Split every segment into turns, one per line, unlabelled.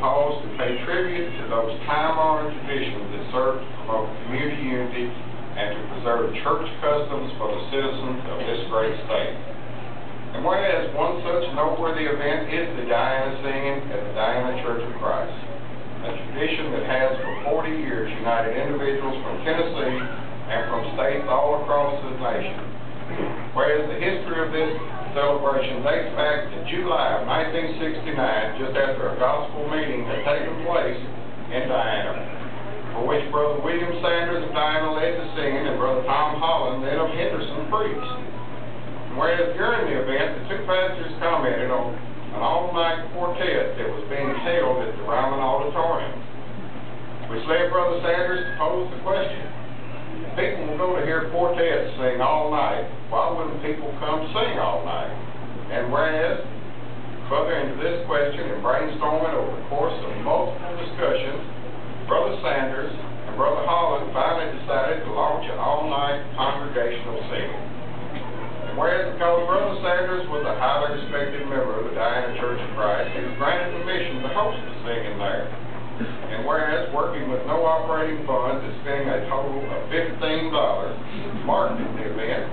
pause to pay tribute to those time-honored traditions that serve to promote community unity and to preserve church customs for the citizens of this great state. And whereas one such noteworthy event is the Diana singing at the Diana Church of Christ, a tradition that has for 40 years united individuals from Tennessee and from states all across the nation. Whereas the history of this celebration dates back to July of 1969, just after a gospel meeting had taken place in Diana, for which Brother William Sanders of Diana led the singing and Brother Tom Holland, then of Henderson, preached. And whereas during the event, the two pastors commented on an all-night quartet that was being held at the Ryman Auditorium, which led Brother Sanders to pose the question: if people will go to hear quartets sing all night, why wouldn't people come sing all night? And whereas, further into this question and brainstorming over the course of multiple discussions, Brother Sanders and Brother Holland finally decided to launch an all-night congregational singing. And whereas because Brother Sanders was a highly respected member of the Diana Church of Christ, he was granted permission to host the singing there. And whereas working with no operating funds and spending a total of $15 marketing the event,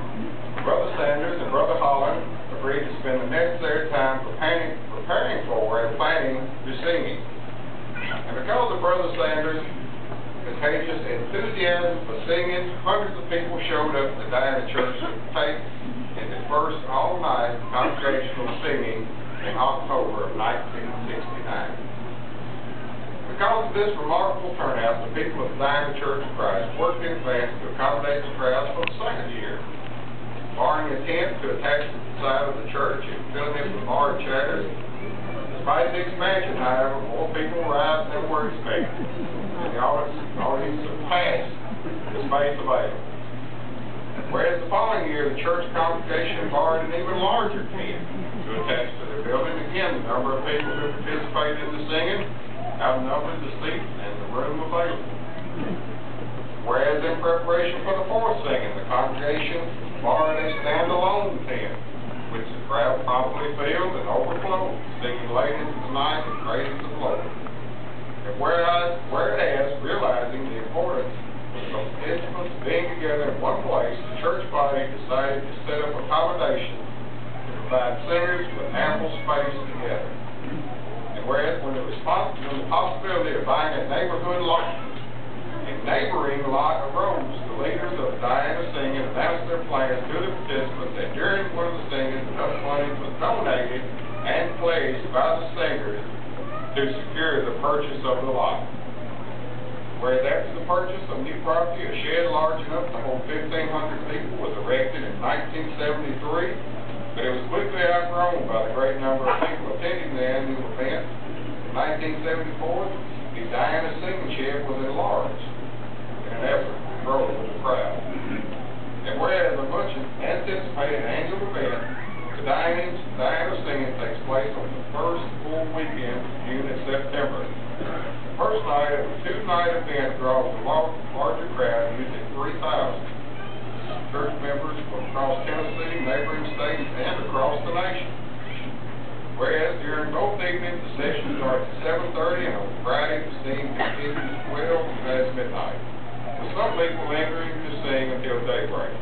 Brother Sanders and Brother Holland agreed to spend the necessary time preparing for and planning the singing. And because of Brother Sanders' contagious enthusiasm for singing, hundreds of people showed up at the Diana Church to take in the first all-night congregational singing in October of 1969. Because of this remarkable turnout, the people of the Diana Church of Christ worked in advance to accommodate the crowds for the second year, barring attempt to attack the side of the church and filling it with large chairs. Despite the expansion, however, more people arrived than were expected, and the audience surpassed the space available. Whereas the following year, the church congregation borrowed an even larger tent to attach to the building. Again, the number of people who participated in the singing outnumbered the seats and the room available. Whereas in preparation for the fourth singing, the congregation borrowed a standalone tent, which the crowd promptly filled and overflowed, singing late into the night and praises of the Lord. And whereas realizing the importance of participants being together in one place, the church body decided to set up accommodation to provide singers with ample space together. And whereas when the possibility of buying a neighboring lot arose, the leaders of Diana Singing announced their plans to the participants that during one of the singings, enough money was donated and pledged by the singers to secure the purchase of the lot. Whereas after the purchase of new property, a shed large enough to hold 1,500 people was erected in 1973, but it was quickly outgrown by the great number of people attending the annual event. In 1974, the Diana Singing Shed was enlarged in an effort to grow with the crowd. And whereas a much anticipated annual event, the Diana Singing takes place on the first full weekend of June and September. The first night of a two-night event draws a larger crowd, usually 3,000 church members from across Tennessee, neighboring states, and across the nation. Whereas during both evenings, the session starts at 7:30, and on Friday, the singing continues 12 past midnight, with some people lingering to sing until daybreak.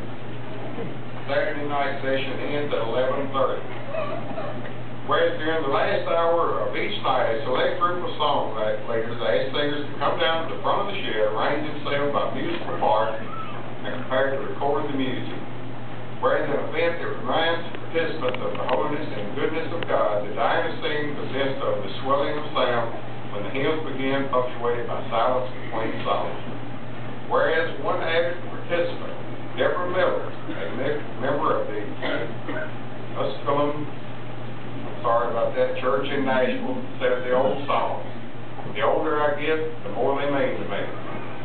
Saturday night session ends at 11:30. Whereas during the last hour of each night, a select group of song leaders ask singers to come down to the front of the shed, arrange themselves by musical parts, and prepare to record the music. Whereas an event that reminds participants of the holiness and goodness of God, the Diana Singing consists of the swelling of sound when the hymns begin, punctuated by silence between songs. Whereas one avid participant, Deborah Miller, a member of the church in Nashville, said the old songs, "The older I get, the more they mean to me.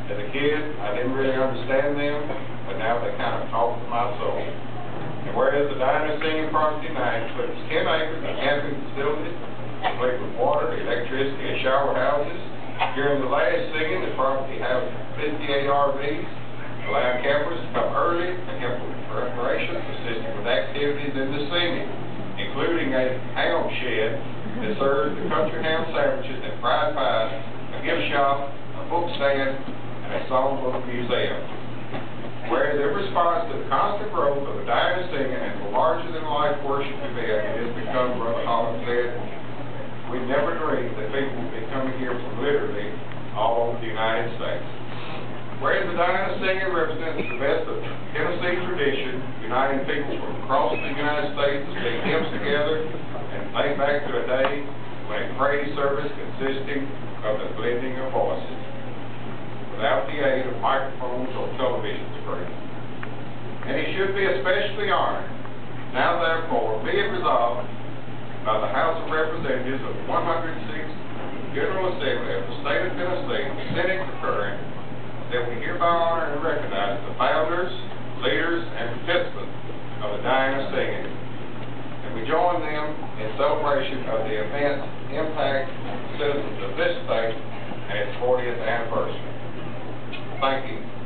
As a kid, I didn't really understand them, but now they kind of talk to my soul." And whereas the Diana Singing property now includes 10 acres of camping facilities, complete with water, electricity, and shower houses, during the last singing, the property housed 58 RVs, allowing campers to come early and help with preparations, assisting with activities in the singing, including a ham shed that serves the country ham sandwiches and fried pies, a gift shop, a book stand, and a songbook museum. Whereas in response to the constant growth of the dying and singing and the larger-than-life worship event it has become, Brother Holland said, we never dreamed that people would be coming here from literally all over the United States. Whereas the dying and singing represents the best of Tennessee tradition, uniting people from across the United States to sing hymns together and think back to a day when a praise service consisting of the blending of voices, without the aid of microphones or television screens. And he should be especially honored. Now therefore, be it resolved by the House of Representatives of the 106th General Assembly of the State of Tennessee, the Senate concurring, that we hereby honor and recognize the founders, leaders, and participants of the dying and singing. And we join them in celebration of the event's impact on the citizens of this state and its 40th anniversary. Thank you.